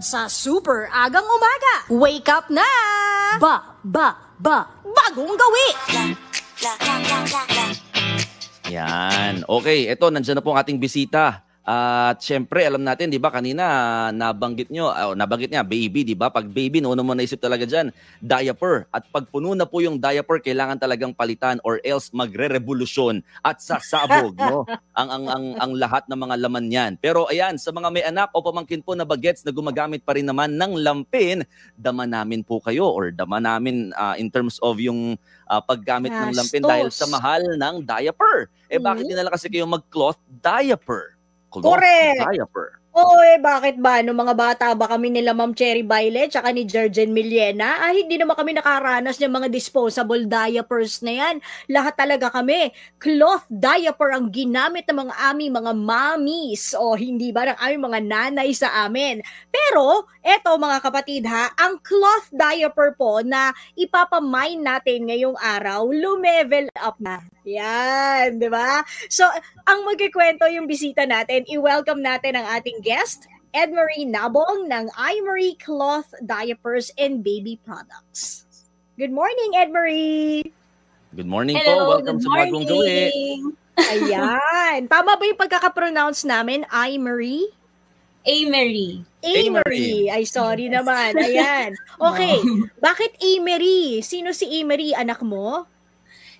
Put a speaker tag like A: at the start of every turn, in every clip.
A: sa super agang umaga. Wake up na! Bagong gawi!
B: Yan. Okay, eto, nandiyan na po ang ating bisita. At syempre, alam natin, di ba, kanina nabanggit niya, baby, di ba? Pag baby, noon mo naisip talaga dyan, diaper. At pag puno na po yung diaper, kailangan talagang palitan or else magre-revolusyon at sasabog, no? Ang lahat ng mga laman niyan. Pero ayan, sa mga may anak o pamangkin po na bagets na gumagamit pa rin naman ng lampin, dama namin po kayo or dama namin in terms of yung paggamit ng lampin dahil sa mahal ng diaper. Bakit dinala kasi kayo mag-cloth diaper?
A: Correct.
B: Diaper.
A: Oo, bakit ba? Nung mga bata ba kami nila Ma'am Cherry Violet tsaka ni Jerjen Millena, hindi naman kami nakaranas ng mga disposable diapers na yan. Lahat talaga kami. Cloth diaper ang ginamit ng mga aming mga mommies o hindi ba ng aming mga nanay sa amin. Pero, eto mga kapatid ang cloth diaper po na ipapamine natin ngayong araw, lumevel up na. Yan, di ba? So, ang magkikwento yung bisita natin, i-welcome natin ang ating guest, Edmarie Nabong ng iMarie Cloth Diapers and Baby Products. Good morning, Edmarie!
B: Good morning.
C: Hello,
B: po. Welcome sa Bagong Gawi.
A: Ayan. Tama ba yung pagkakapronounce namin? iMarie?
C: Amarie.
A: Ay, sorry naman. Ayan. Okay. Bakit Amarie? Sino si Amarie? Anak mo?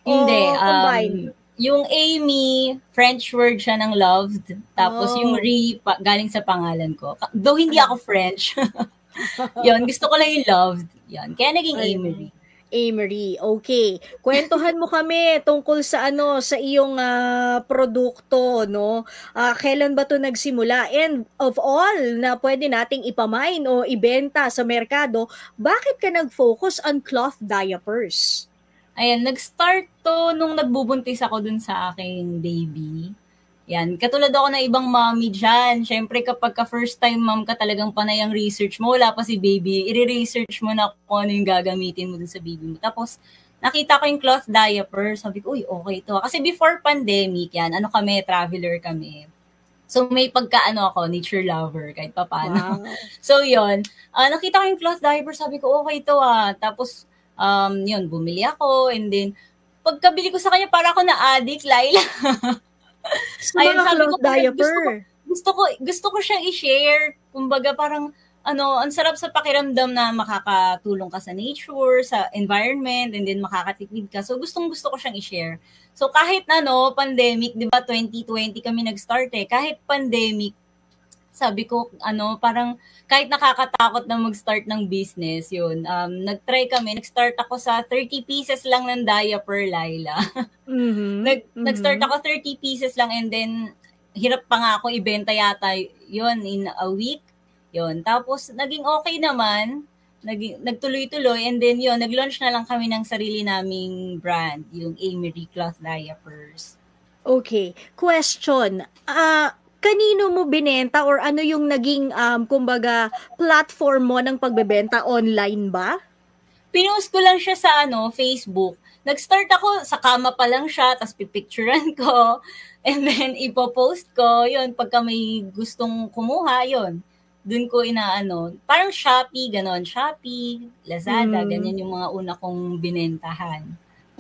C: Hindi.
A: Combine?
C: Yung Amy, French word siya ng loved. Tapos yung Rie, galing sa pangalan ko. Though hindi ako French. Yun, gusto ko lang yung loved. Yun. Kaya naging Amarie.
A: Amarie, okay. Kwentuhan mo kami tungkol sa sa iyong produkto, no? Kailan ba 'to nagsimula? And of all na pwede nating ipamine o ibenta sa merkado, bakit ka nag-focus on cloth diapers?
C: Ayan, nag-start to nung nagbubuntis ako dun sa aking baby. Yan, katulad ako ng ibang mommy dyan. Siyempre, kapag first time mom ka, talagang panay ang research mo. Wala pa si baby, i-research mo na kung ano yung gagamitin mo dun sa baby mo. Tapos, nakita ko yung cloth diaper. Sabi ko, uy, okay to. Kasi before pandemic, yan, kami, traveler kami. So, may ako, nature lover, kahit papaano. Wow. So, yun. Nakita ko yung cloth diaper. Sabi ko, okay to Tapos, yun, bumili ako. And then, pagkabili ko sa kanya, para ako na-addict, Laila.
A: Ayun, sabi ko, diaper.
C: Gusto ko siyang i-share. Kumbaga, parang, ang sarap sa pakiramdam na makakatulong ka sa nature, sa environment, and then makakatipid ka. So, gustong-gusto ko siyang i-share. So, kahit pandemic, di ba, 2020 kami nag-start kahit pandemic, sabi ko, parang kahit nakakatakot na mag-start ng business, yun. Nag-start ako sa 30 pieces lang ng diaper, Laila. Nag-start ako 30 pieces lang and then hirap pa nga ako ibenta yata yun in a week. Yun. Tapos, naging okay naman. Nagtuloy-tuloy and then yun, nag-launch na lang kami ng sarili naming brand, yung Amarie Cloth Diapers.
A: Okay. Question. Kanino mo binenta or ano yung naging, kumbaga, platform mo ng pagbebenta? Online ba?
C: Pinost ko lang siya sa Facebook. Nag-start ako, sa kama pa lang siya, tapos pipicturean ko, and then ipopost ko, yun, pagka may gustong kumuha, yun. Doon ko parang Shopee, ganon. Shopee, Lazada, ganyan yung mga una kong binentahan.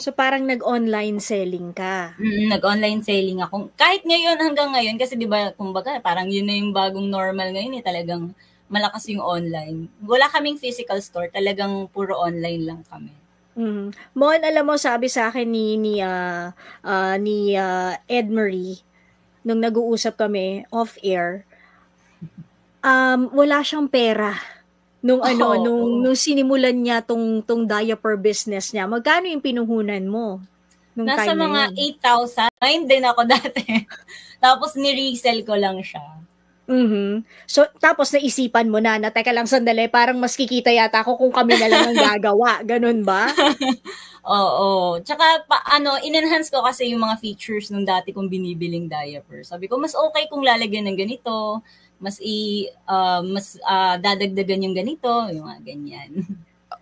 A: So, parang nag-online selling ka?
C: Nag-online selling ako. Kahit ngayon, hanggang ngayon, kasi di ba, kumbaga, parang yun na yung bagong normal ngayon talagang malakas yung online. Wala kaming physical store, talagang puro online lang kami.
A: Mon, alam mo, sabi sa akin ni Edmarie, nung nag-uusap kami off-air, wala siyang pera. Nung sinimulan niya tong diaper business niya, magkano yung pinuhunan mo?
C: Nasa mga 8,000. Mine din ako dati. Tapos ni-resell ko lang siya.
A: So, tapos naisipan mo na teka lang sandali, parang mas kikita yata ako kung kami na lang ang gagawa. Ganun ba?
C: Oo. Tsaka, in-enhance ko kasi yung mga features nung dati kong binibiling diaper. Sabi ko, mas okay kung lalagyan ng ganito, mas dadagdagan yung ganito, yung mga ganyan.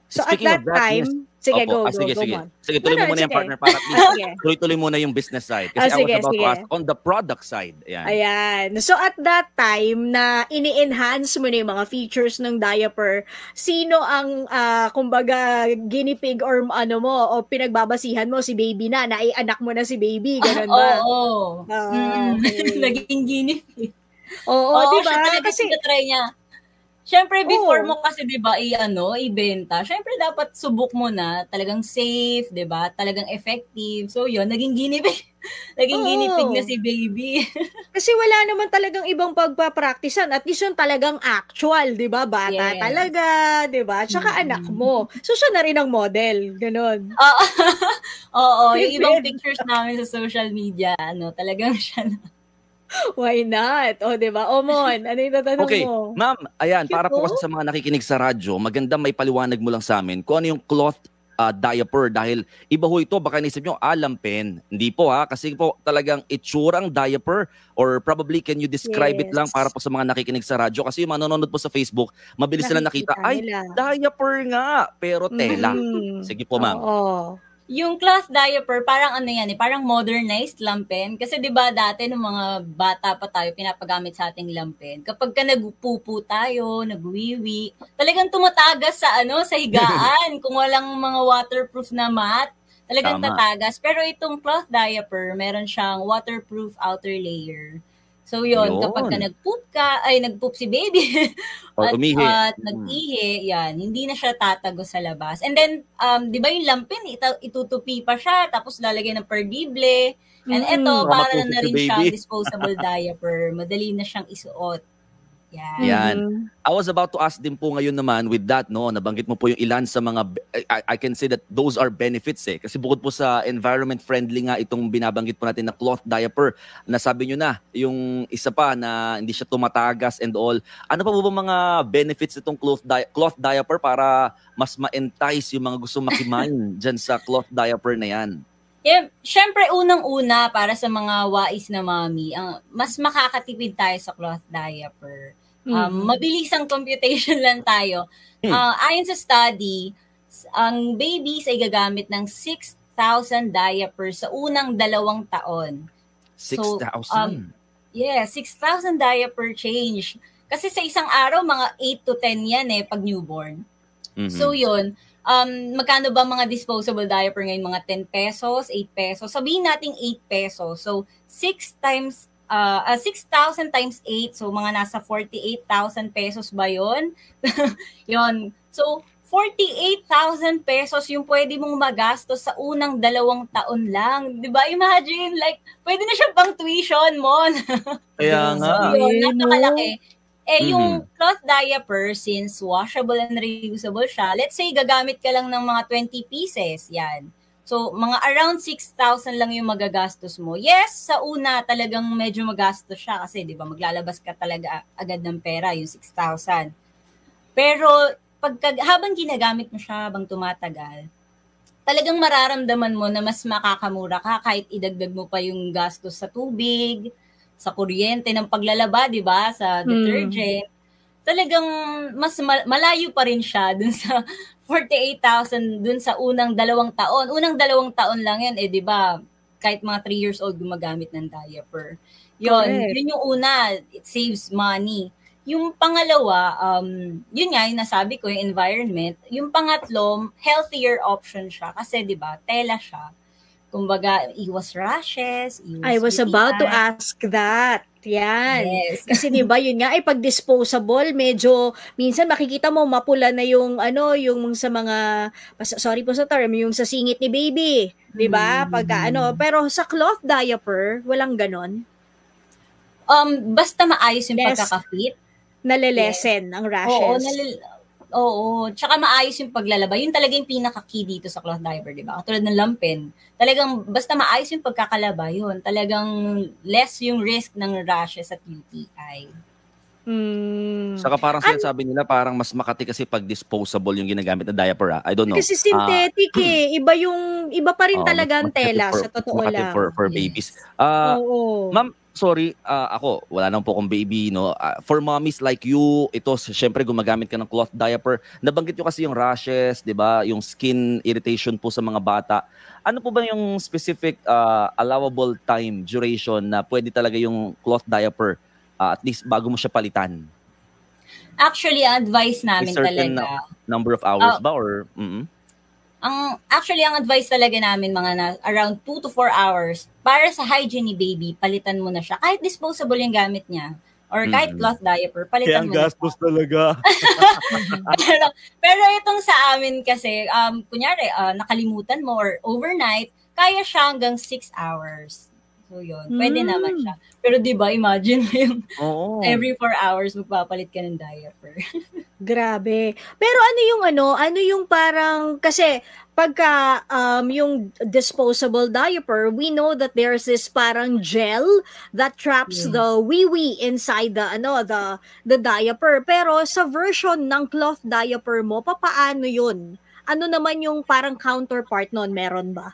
A: So at
B: Speaking
A: that
B: of that, yes.
A: time, sige,
B: Opo.
A: go, go,
B: Sige,
A: go,
B: sige.
A: Mon.
B: Sige,
A: No,
B: tuloy
A: no,
B: mo muna yung
A: sige.
B: partner para at least
A: Sige.
B: tuloy-tuloy muna yung business side. Kasi I was
A: Sige,
B: about to
A: sige.
B: ask on the product side. Ayan.
A: Ayan. So at that time na ini-enhance mo na yung mga features ng diaper, sino ang kumbaga guinea pig or ano mo o pinagbabasihan mo si baby na naianak mo na si baby, ganun ba?
C: Oo.
A: Okay.
C: Naging guinea pig.
A: Oo,
C: Oo,
A: 'di
C: siya
A: ba?
C: talaga
A: Kasi
C: tinatry niya. Siyempre, before
A: oh,
C: mo kasi, di ba, ibenta, siyempre dapat subok mo na, talagang safe, di ba, talagang effective. So, yun, naging guinea pig. Naging guinea pig na
A: oo.
C: si baby.
A: Kasi wala naman talagang ibang pagpapraktisan. At least yung talagang actual, 'di ba? Bata
C: Yes.
A: talaga, 'di ba? Tsaka anak
C: Mm-mm.
A: mo. So siya na rin ang model, ganun.
C: Oo. Oo, yung ibang
A: Tipid.
C: pictures namin sa social media, talagang siya na.
A: Why not? O, 'di ba? O, Mon, ano yung tatanong
B: Okay,
A: mo?
B: ma'am, ayan,
A: Cute,
B: para po kasi
A: oh.
B: sa mga nakikinig sa radyo, maganda may paliwanag mo lang sa amin kung ano yung cloth diaper dahil iba ho ito, baka naisip nyo, lampen. Hindi po ha, kasi po talagang itsurang diaper or probably can you describe it lang para
A: Yes.
B: po sa mga nakikinig sa radyo kasi yung manonood po sa Facebook, mabilis nila nakita,
A: Nakikita
B: ay,
A: nila.
B: diaper nga, pero tela.
A: Mm.
B: Sige po, ma'am.
A: Oo.
C: Yung cloth diaper, parang parang modernized lampen. Kasi 'di ba dati nung mga bata pa tayo pinapagamit sa ating lampen. Kapag ka nagpupu tayo, nagwiwi, talagang tumatagas sa higaan kung walang mga waterproof na mat. Talagang
B: Tama.
C: tatagas. Pero itong cloth diaper, meron siyang waterproof outer layer. So yun, kapag ka
B: Yun.
C: nagpoop si baby,
B: Or
C: at
B: umihi.
C: nag-ihi, yan, hindi na siya tatago sa labas. And then, di ba yung lampin, itutupi pa siya, tapos lalagyan ng perdible. And eto,
A: Mm.
B: Baka
C: para
B: matusok
C: na
B: si
C: rin siyang
B: baby.
C: disposable diaper. Madali na siyang isuot. Yan.
B: Yan.
A: Mhm.
B: I was about to ask din po ngayon naman with that, no, nabanggit mo po yung ilan sa mga, I can say that those are benefits eh. Kasi bukod po sa environment friendly nga itong binabanggit po natin na cloth diaper, nasabi nyo na, yung isa pa na hindi siya tumatagas and all. Ano pa po ba mga benefits itong cloth diaper para mas ma-entice yung mga gusto makimain dyan sa cloth diaper na yan?
C: Yeah, syempre unang-una para sa mga wais na mami, mas makakatipid tayo sa cloth diaper. Mabilis ang computation lang tayo. Ayon sa study, ang babies ay gagamit ng 6,000 diapers sa unang 2 taon.
B: 6,000?
C: Yeah, 6,000 diaper change. Kasi sa isang araw, mga 8 to 10 yan pag newborn.
B: Mhm.
C: So yun, magkano ba mga disposable diaper ngayon? Mga 10 pesos, 8 pesos. Sabihin natin 8 pesos. So 6,000 times 8, so mga nasa 48,000 pesos ba yun? Yun. So 48,000 pesos yung pwede mong magastos sa unang 2 taon lang. 'Di ba? Imagine, like, pwede na siya pang tuition mo.
B: Kaya nga.
C: So yun,
A: Grabe, no?
C: napakalaki. Yung
B: Mhm.
C: cloth diaper, since washable and reusable siya, let's say gagamit ka lang ng mga 20 pieces, yan. So, mga around 6,000 lang yung magagastos mo. Yes, sa una talagang medyo magastos siya kasi 'di ba maglalabas ka talaga agad ng pera, yung 6,000. Pero habang ginagamit mo siya, habang tumatagal, talagang mararamdaman mo na mas makakamura ka kahit idagdag mo pa yung gastos sa tubig, sa kuryente ng paglalaba, 'di ba, sa detergent. Talagang mas malayo pa rin siya dun sa 48,000 dun sa unang 2 taon. Unang 2 taon lang yan, 'di ba? Kahit mga 3 years old gumagamit ng diaper.
A: Correct.
C: Yun yung una, it saves money. Yung pangalawa, yun nga, yung nasabi ko, yung environment. Yung pangatlo, healthier option siya. Kasi, di ba, tela siya. Kumbaga, iwas rashes, iwas
A: I was about to
C: UTI.
A: ask that. Yan.
C: Yes.
A: Kasi 'di ba yun nga ay pag disposable medyo minsan makikita mo mapula na yung yung sa mga sorry po sa term, yung sa singit ni baby, 'di ba? Pagka pero sa cloth diaper walang ganon.
C: Basta maayos yung
A: Less
C: pagkaka-fit.
A: nalelesen ang rashes.
C: Oo, tsaka maayos yung paglalaba. Yun talaga yung pinaka-key dito sa cloth diaper, di ba? Katulad ng lampin. Talagang, basta maayos yung pagkakalaba, yun. Talagang less yung risk ng rashes at UTI.
B: Saka parang sinasabi nila parang mas makati kasi pag disposable yung ginagamit na diaper. I don't know.
A: Kasi synthetic iba pa rin talaga ang
B: mas makati
A: tela sa totoo
B: makati
A: lang.
B: for
C: Yes.
B: babies.
A: Oo.
B: Ma'am, sorry, ako, wala naman po akong baby, no? For mommies like you, ito, syempre, gumagamit ka ng cloth diaper. Nabanggit nyo kasi yung rashes, di ba? Yung skin irritation po sa mga bata. Ano po ba yung specific allowable time, duration na pwede talaga yung cloth diaper at least bago mo siya palitan?
C: Actually, ang advice
B: A
C: namin
B: certain
C: talaga,
B: number of hours ba? Or, mm-mm.
C: ang advice talaga namin around 2 to 4 hours para sa hygiene ni baby, palitan mo na siya. Kahit disposable yung gamit niya or kahit cloth diaper,
B: Kaya
C: palitan
B: ang
C: mo na
B: gastos
C: siya.
B: talaga.
C: pero itong sa amin kasi, kunyari, nakalimutan mo or overnight, kaya siya hanggang 6 hours. So yun, pwede naman siya. Pero di ba, imagine mo yung
B: Oo.
C: every 4 hours magpapalit ka ng diaper.
A: Grabe. Pero ano yung parang, kasi pagka yung disposable diaper, we know that there's this parang gel that traps
C: Yes.
A: the wee-wee inside the diaper. Pero sa version ng cloth diaper mo, papaano yun? Ano naman yung parang counterpart nun? Meron ba?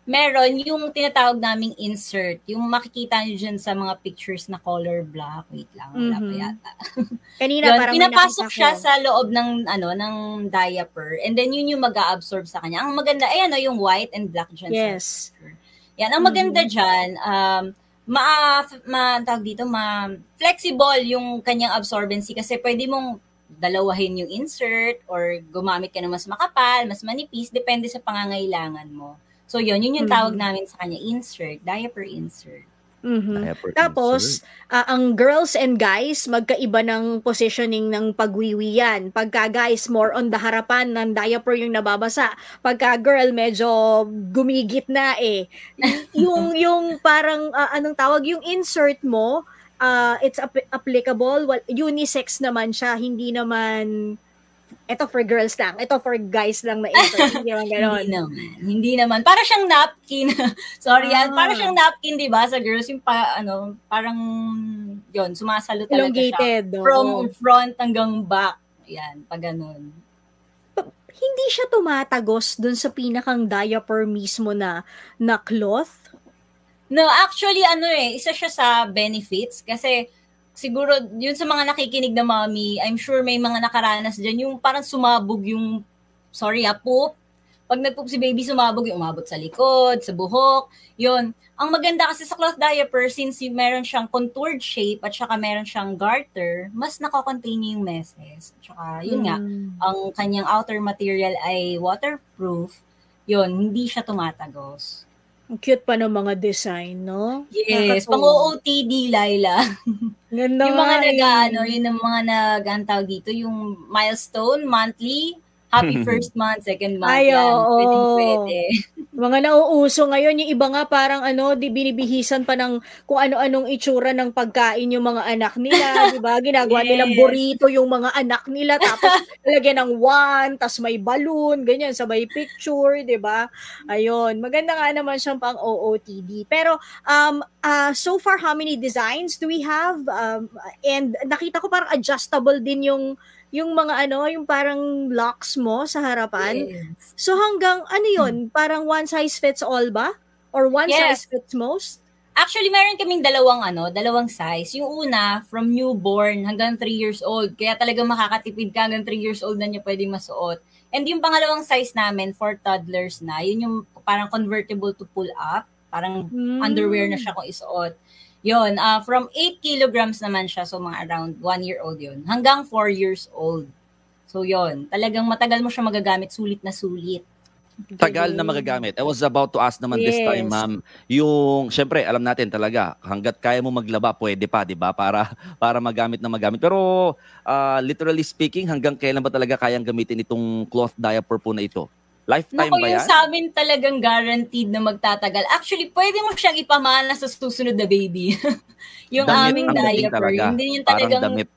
C: Meron yung tinatawag naming insert, yung makikita nyo dyan sa mga pictures na color black. Wait lang, wala pa yata.
A: Kanina
C: Yun,
A: parang may
C: pinapasok
A: nakita
C: siya
A: ko.
C: sa loob ng diaper, and then yun yung mag-a-absorb sa kanya. Ang maganda, yung white and black dyan sa
A: Yes.
C: picture. Yan, ang maganda dyan, flexible yung kanyang absorbency kasi pwede mong dalawahin yung insert or gumamit ka ng mas makapal, mas manipis, depende sa pangangailangan mo. So yun yung tawag namin sa kanya, insert, diaper insert.
B: Diaper
A: Tapos, ang girls and guys, magkaiba ng positioning ng pagwiwi yan. Pagka guys, more on the harapan ng diaper yung nababasa. Pagka girl, medyo gumigit na eh. yung parang, anong tawag, yung insert mo, it's applicable, unisex naman siya, hindi naman, ito for girls lang, ito for guys lang na insert, hindi naman ganon.
C: Hindi naman. Para siyang napkin. Sorry yan. Para siyang napkin, di ba? Sa girls, yung parang, yun, sumasalo talaga
A: Elongated,
C: siya. From front hanggang back. Yan, pag ganun.
A: Hindi siya tumatagos dun sa pinakang diaper mismo na cloth?
C: No, actually, isa siya sa benefits. Kasi, siguro, yun sa mga nakikinig na mommy, I'm sure may mga nakaranas dyan, yung parang sumabog yung, poop. Pag nag-poop si baby, sumabog yung umabot sa likod, sa buhok. Yun. Ang maganda kasi sa cloth diaper, since meron siyang contoured shape at saka meron siyang garter, mas nakakontain niya yung messes. At saka, yun nga, ang kanyang outer material ay waterproof. Yun, hindi siya tumatagos.
A: Ang cute pa ng mga design, no?
C: Yes, pang-OOTD, Laila.
A: Ganda
C: yung mga
A: nga
C: nag-antawag dito, yung milestone, monthly, happy first month, second month,
A: Ay,
C: yan.
A: oo.
C: Pwede.
A: Mga nauuso ngayon, yung iba nga parang binibihisan pa ng kung ano-anong itsura ng pagkain yung mga anak nila, di ba? Ginagawa nilang burrito yung mga anak nila, tapos lagyan ng wand, tapos may balloon, ganyan, sabay picture, di ba? Ayun, maganda nga naman siyang pang OOTD. Pero, so far, how many designs do we have? And nakita ko parang adjustable din yung mga yung parang locks mo sa harapan.
C: Yes.
A: So hanggang yun, parang one size fits all ba? Or one size fits most?
C: Actually, meron kaming dalawang size. Yung una, from newborn hanggang 3 years old. Kaya talagang makakatipid ka hanggang 3 years old na niya pwedeng masuot. And yung pangalawang size namin for toddlers na, yun yung parang convertible to pull up. Parang underwear na siya kung isuot. Yun, from 8 kilograms naman siya, so mga around 1 year old yun, hanggang 4 years old. So yun, talagang matagal mo siya magagamit, sulit na sulit.
B: Tagal na magagamit. I was about to ask naman this time, ma'am, yung, syempre, alam natin talaga, hanggat kaya mo maglaba, pwede pa, di ba? Para magamit na magamit. Pero, literally speaking, hanggang kailan ba talaga kayang gamitin itong cloth diaper po na ito? Lifetime ba yan?
C: Yung sa amin talagang guaranteed na magtatagal. Actually, pwede mo siyang ipamana sa susunod na baby. Yung
B: damit
C: aming
B: ang dating
C: diaper.
B: talaga.
C: Hindi yung
B: Parang
C: talagang...
B: damit.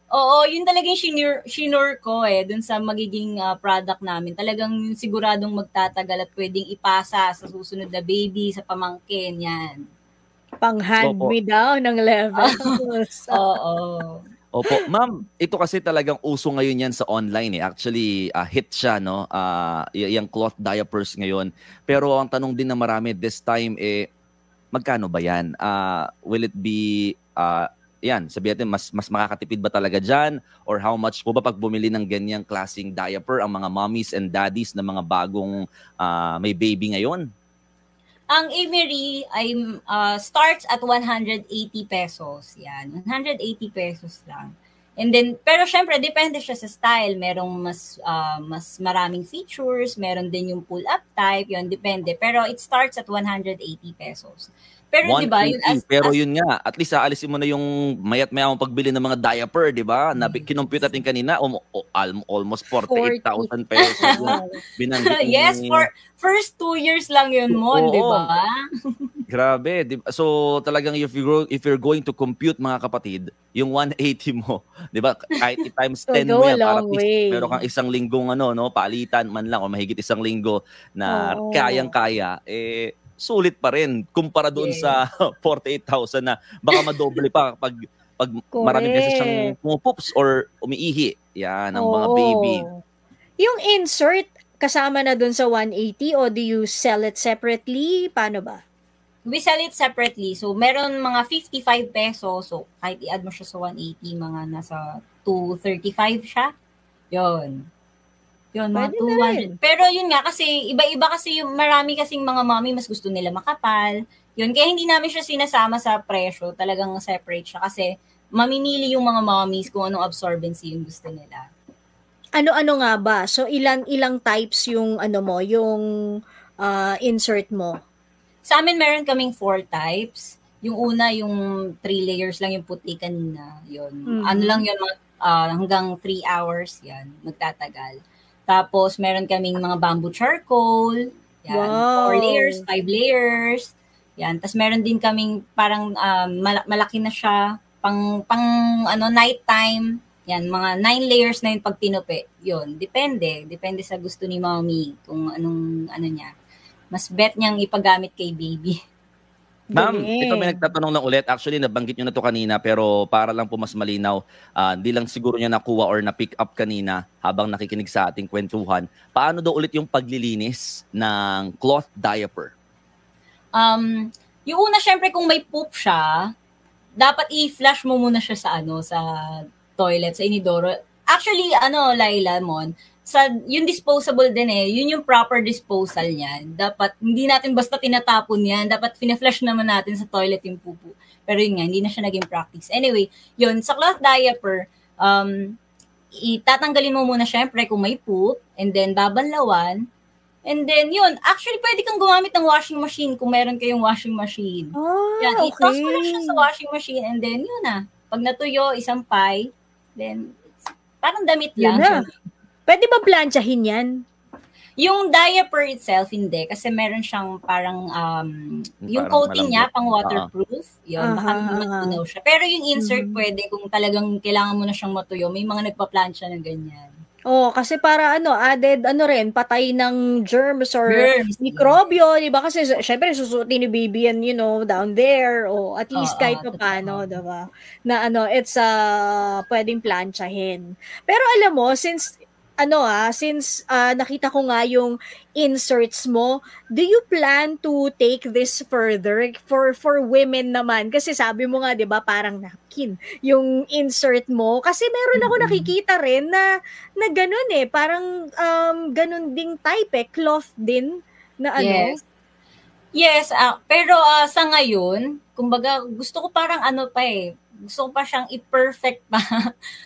C: Oo, yun talagang shinure ko dun sa magiging product namin. Talagang siguradong magtatagal at pwedeng ipasa sa susunod na baby, sa pamangkin, yan.
A: Pang-hand me down ng levels.
C: Oo.
B: Opo. Ma'am, ito kasi talagang uso ngayon yan sa online eh. Actually, hit siya, no? Yung cloth diapers ngayon. Pero ang tanong din na marami this time magkano ba yan? Will it be, yan, sabihin natin, mas makakatipid ba talaga dyan? Or how much po ba pag bumili ng ganyang klaseng diaper ang mga mommies and daddies na mga bagong may baby ngayon?
C: Ang Emery ay starts at 180 pesos. Yan, 180 pesos lang. And then, pero syempre, depende siya sa style. Merong mas maraming features, meron din yung pull-up type, yun, depende. Pero it starts at 180 pesos. Pero di ba, yun
B: pero yun nga, at least aalisin mo na yung mayat-maya mong pagbili ng mga diaper, di ba? Na kinumpute natin kanina, almost 48,000 pesos. Binanggit
C: yes, for first 2 years lang yun mo, di ba?
B: Grabe. So talagang if you're going to compute, mga kapatid, yung 180 mo, di ba? Kahit times 10 mo yan, para at least meron kang isang linggong palitan man lang o mahigit isang linggo na kayang-kaya, sulit pa rin kumpara doon sa 48,000 na baka madoble pa pag maraming beses siyang pumupoops or umiihi. Yan, ang mga baby.
A: Yung insert, kasama na doon sa 180 o do you sell it separately? Paano ba?
C: We sell it separately. So, meron mga 55 pesos. So, kahit i-add mo siya sa 180, mga nasa 235 siya. Yun, mga 200. Pero yun nga, kasi iba-iba kasi yung marami kasing mga mommy mas gusto nila makapal. Yun, kaya hindi namin siya sinasama sa presyo. Talagang separate siya kasi mamimili yung mga mommies kung anong absorbency yung gusto nila.
A: Ano-ano nga ba? So, ilang types yung yung insert mo?
C: Sa amin, meron kaming 4 types. Yung una, yung 3 layers lang yung puti kanina. Yun. Ano lang yun, hanggang 3 hours yan, magtatagal. Tapos, meron kaming mga bamboo charcoal. Yan, 4 layers, 5 layers. Yan. Tapos, meron din kaming parang malaki na siya, pang nighttime. Yan, mga 9 layers na yun pag tinupi. Yun, depende. Depende sa gusto ni mommy kung anong niya. Mas bet niyang ipagamit kay baby.
B: Ma'am, ito may nagtatanong lang ulit. Actually, nabanggit nyo na to kanina pero para lang po mas malinaw, hindi lang siguro niya nakuha or na-pick up kanina habang nakikinig sa ating kwentuhan. Paano daw ulit yung paglilinis ng cloth diaper?
C: Yung una, syempre, kung may poop siya, dapat i-flush mo muna siya sa sa toilet, sa inidoro. Actually, Laila, yung disposable din yun yung proper disposal niyan. Dapat, hindi natin basta tinatapon yan. Dapat fina-flush naman natin sa toilet yung pupu. Pero yun nga, hindi na siya naging practice. Anyway, yun, sa cloth diaper, itatanggalin mo muna syempre kung may poop, and then babanlawan, and then yun, actually pwede kang gumamit ng washing machine kung meron kayong washing machine. Yan, i-toss mo lang siya sa washing machine, and then yun na. Pag natuyo, isampay, then parang damit lang.
A: Yun na. Pwede ba planchahin yan?
C: Yung diaper itself, hindi. Kasi meron siyang parang, yung coating niya, pang waterproof. Yun, baka matunaw siya. Pero yung insert, pwede kung talagang kailangan mo na siyang matuyo. May mga nagpa-plancha na ganyan.
A: Kasi para added rin, patay ng germs or mikrobyo, di ba? Kasi syempre susutin ni baby yan, down there, o at least kahit paano, di ba? Na it's pwedeng planchahin. Pero alam mo, since nakita ko nga yung inserts mo, do you plan to take this further for women naman? Kasi sabi mo nga, 'di ba, parang napkin yung insert mo. Kasi meron ako nakikita rin na ganun parang ganun ding type cloth din na
C: Yes, pero sa ngayon, kumbaga gusto ko parang gusto ko pa siyang i-perfect pa.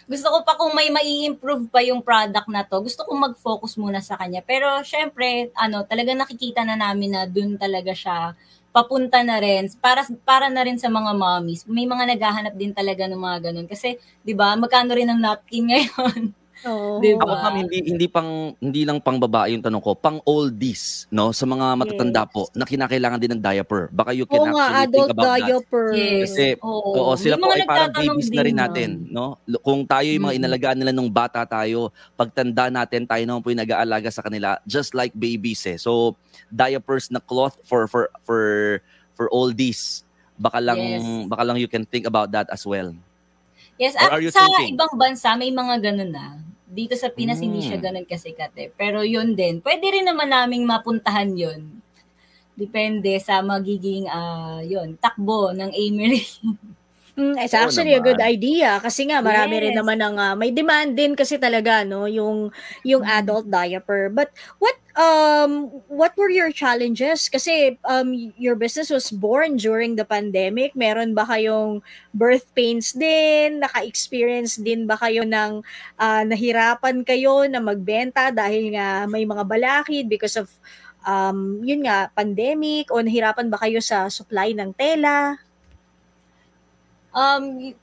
C: Gusto ko pa kung may mai-improve pa yung product na to. Gusto ko mag-focus muna sa kanya. Pero syempre, talaga nakikita na namin na dun talaga siya papunta na rin. Para na rin sa mga mommies. May mga naghahanap din talaga ng mga ganun. Kasi, di ba, magkano rin ang napkin ngayon?
B: Diba? Ako kami hindi lang pang babae yung tanong ko, pang oldies, no, sa mga matatanda po na kinakailangan din ng diaper. Baka you can actually think about
A: diaper.
B: That. Yes. Kasi sila po ay parang babies na rin natin, no? Kung tayo yung mga inalagaan nila nung bata tayo, pagtanda natin tayo naman po yung nag-aalaga sa kanila just like babies So diapers na cloth for oldies. Baka lang you can think about that as well.
C: Yes, at sa ibang bansa may mga ganun na. Dito sa Pinas hindi siya ganun kasikat Pero yun din, pwede rin naman naming mapuntahan yun. Depende sa magiging takbo ng Amery.
A: It's actually a good
B: naman.
A: idea kasi nga marami rin
C: Yes.
A: naman ng may demand din kasi talaga no yung adult diaper. But what were your challenges? Kasi your business was born during the pandemic. Meron ba kayong birth pains din? Naka-experience din ba kayo ng nahirapan kayo na magbenta dahil nga may mga balakid because of yun nga pandemic, o nahirapan ba kayo sa supply ng tela?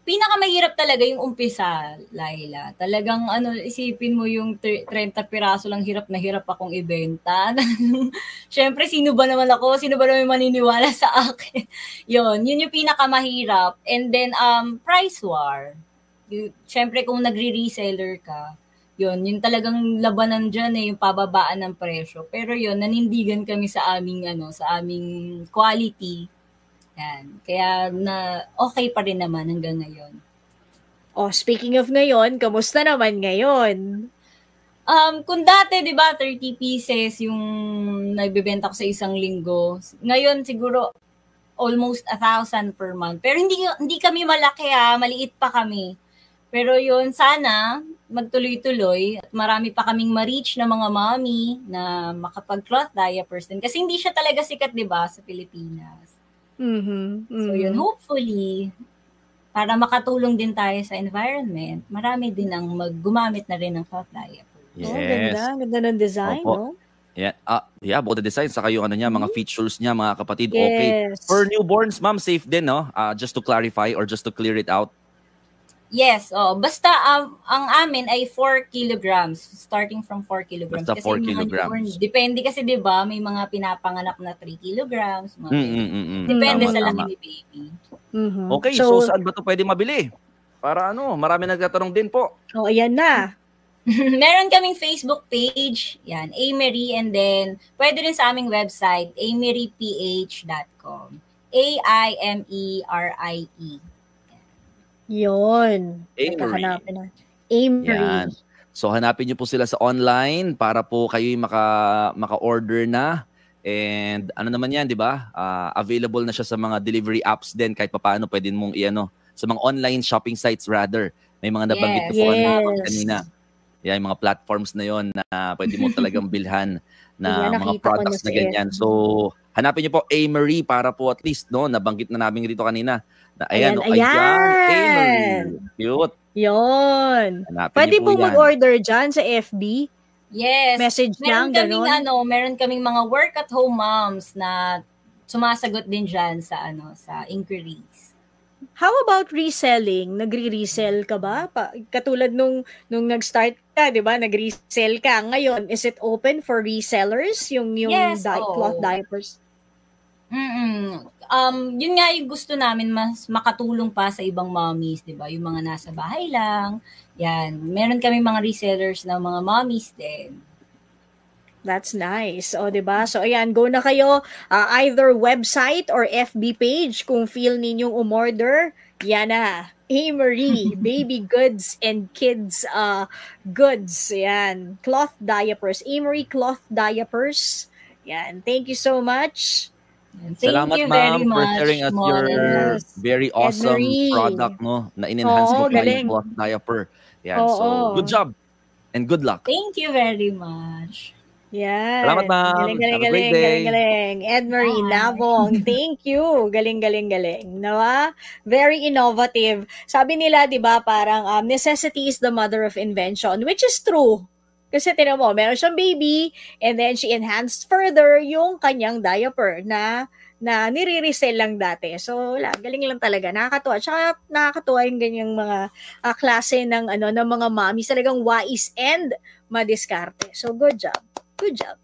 C: Pinakamahirap talaga yung umpisa, Laila. Talagang isipin mo yung 30 piraso lang, hirap na hirap akong ibenta. Siyempre, sino ba naman ako? Sino ba naman maniniwala sa akin? yun yung pinakamahirap. And then, price war. Siyempre, kung nagre-reseller ka, yun talagang labanan dyan yung pababaan ng presyo. Pero yun, nanindigan kami sa aming quality. Yan. Kaya okay pa rin naman hanggang ngayon.
A: Oh, speaking of ngayon, kamusta naman ngayon?
C: Kung dati, 'di ba, 30 pieces yung naibebenta ko sa isang linggo. Ngayon siguro almost 1,000 per month. Pero hindi kami malaki, maliit pa kami. Pero yun, sana magtuloy-tuloy at marami pa kaming ma-reach na mga mommy na makapag-cloth diapers din. Kasi hindi siya talaga sikat, 'di ba, sa Pilipinas. So yun, hopefully, para makatulong din tayo sa environment, marami din ang gumamit na rin ng cloth diaper.
B: Yes.
A: Oh, ganda. Ganda ng design,
B: Opo.
A: no?
B: Yeah, about the design, saka yung mga features niya, mga kapatid, okay.
A: Yes.
B: For newborns, ma'am, safe din, no? Just to clarify or just to clear it out.
C: Yes, basta ang amin ay 4 kilograms, starting from 4 kilograms.
B: Basta 4 kilograms.
C: Depende kasi 'di ba, may mga pinapanganak na 3 kilograms.
B: Tama,
C: Depende sa laki
B: tama.
C: ni baby.
B: Okay, so saan ba 'to pwede mabili? Para marami nagtatanong din po.
A: Oh, ayan na.
C: Meron kaming Facebook page, yan, Amery, and then pwede rin sa aming website, ameryph.com. AIMERIE.
A: Yun.
B: Amery.
A: Hanapin na. Amery.
B: Yan. So hanapin niyo po sila sa online para po kayo maka-order na. And ano naman yan, di ba? Available na siya sa mga delivery apps din kahit papaano pwede mong sa mga online shopping sites rather. May mga nabanggit ko po kanina. Yan, yung mga platforms na yon na pwede mo talagang bilhan na mga products na ganyan. So hanapin niyo po Amery para po at least nabanggit na namin dito kanina. Ayan. Amery. Cute.
A: Yun.
B: Hanapin
A: Pwede
B: niyo po
A: po mag-order dyan sa FB?
C: Yes.
A: Message lang, gano'n?
C: Meron kaming mga work-at-home moms na sumasagot din dyan sa inquiries.
A: How about reselling? Nagre-resell ka ba? Katulad nung nag-start ka, di ba? Nag-resell ka. Ngayon, is it open for resellers? Yung
C: Yes,
A: cloth diapers?
C: Yun nga yung gusto namin, mas makatulong pa sa ibang mommies, di ba? Yung mga nasa bahay lang. Yan. Meron kami mga resellers na mga mommies din.
A: That's nice. O, diba? So, ayan, go na kayo. Either website or FB page kung feel ninyong umorder. Yan na. Amery, baby goods and kids goods. Yan. Cloth diapers. Amery cloth diapers. Yan. Thank you so much.
B: Salamat, ma'am, for sharing us your very awesome product, na in-enhance mo pa yung cloth diaper. Yan. So, good job and good luck.
C: Thank you very much.
A: Yan.
B: Salamat, ma'am. Have a great day.
A: Galing. Edmarie Nabong, thank you. Galing. Nawa? Very innovative. Sabi nila, di ba, parang necessity is the mother of invention, which is true. Kasi tinan mo, meron siyang baby, and then she enhanced further yung kanyang diaper na nire-resell lang dati. So, galing lang talaga. Nakakatuwa. Tsaka nakakatuwa yung ganyang mga klase ng mga mommies, talagang wise and madiskarte. So, good job. Good job.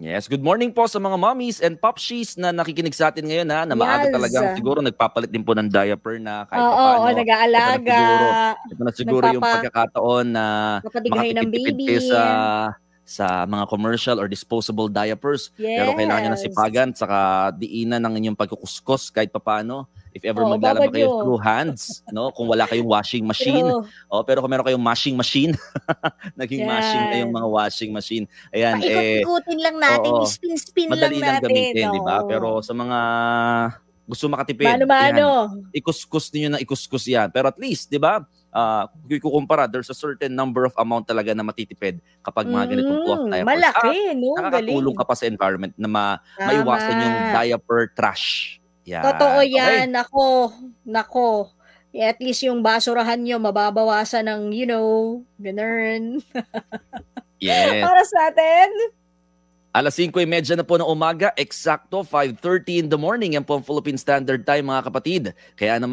B: Yes, good morning po sa mga mommies and popshies na nakikinig sa atin ngayon na maaga talagang siguro nagpapalit din po ng diaper na kahit paano.
A: Oo, nag-aalaga.
B: Ito na siguro yung pagkakataon na makakitipid kayo sa mga commercial or disposable diapers. Pero kailangan nyo ng sipagan saka diinan ng inyong pagkukuskos kahit paano. if ever
A: Oo,
B: maglalaba
A: babad
B: kayo
A: nyo.
B: through hands, no? Kung wala kayong washing machine.
A: True.
B: Pero kung meron kayong mashing machine, naging mashing na yung
A: Yan.
B: mga washing machine. Ayan,
A: Paikot-ikutin lang natin,
B: oo,
A: spin-spin lang
B: madali lang
A: natin.
B: gamitin, di ba? Pero
A: Oo.
B: sa mga gusto makatipid, ayan,
A: Mano-mano.
B: ikuskus niyo na ikuskus yan. Pero at least, di ba, kung ikukumpara, there's a certain number of amount talaga na matitipid kapag mga ganitong cloth diapers.
A: Malaki, no?
B: Nakakatulong
A: Galing.
B: ka pa sa environment na maiwasan yung
A: Tama.
B: diaper trash. Yan.
A: Totoo
B: Okay.
A: yan. Nako. At least yung basurahan nyo, mababawasan ng, ganun.
B: Yes.
A: Para sa atin.
B: 5:30 na po ng umaga, eksakto 5:30 in the morning. Yan po ang Philippine Standard Time, mga kapatid. Kaya naman